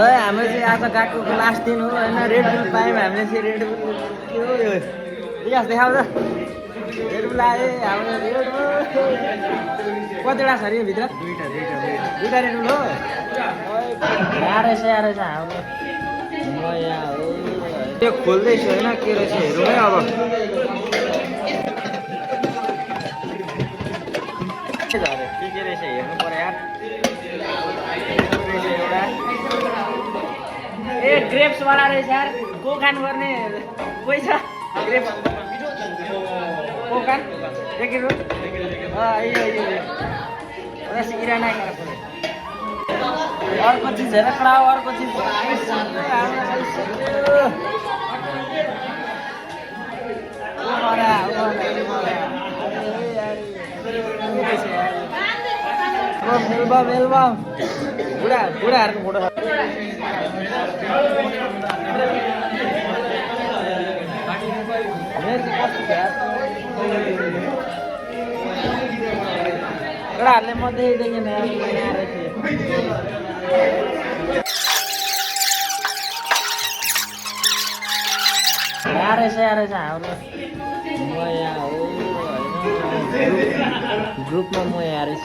हाम्रो चाहिँ आज गएको लास्ट दिन हो होइन रेड बुल पायौँ हामीले चाहिँ रेड बुल के हो यो विकास देखाउँछ रेड बुल आयो हाम्रो रेड बुल कतिवटा छ अरे यो भित्र दुईवटा रेड बुल हो रहेछ हाम्रो यहाँ हो त्यो खोल्दैछु होइन के रहेछ हेरौँ है अब के रहेछ हेर्नु पर्यो यार एउटा ए ग्रेप्स वाला रहेछ यार को खानुपर्ने कोही छ ग्रेप्स को खान देखेको यो इराना अर्को चिज हेर कडा अर्को चिज एल्बम बुढाहरूको फोटो छ केटाहरूले म देखिँदैन रहेछ हाम्रो म यहाँ हो ग्रुपमा म यहाँ रहेछ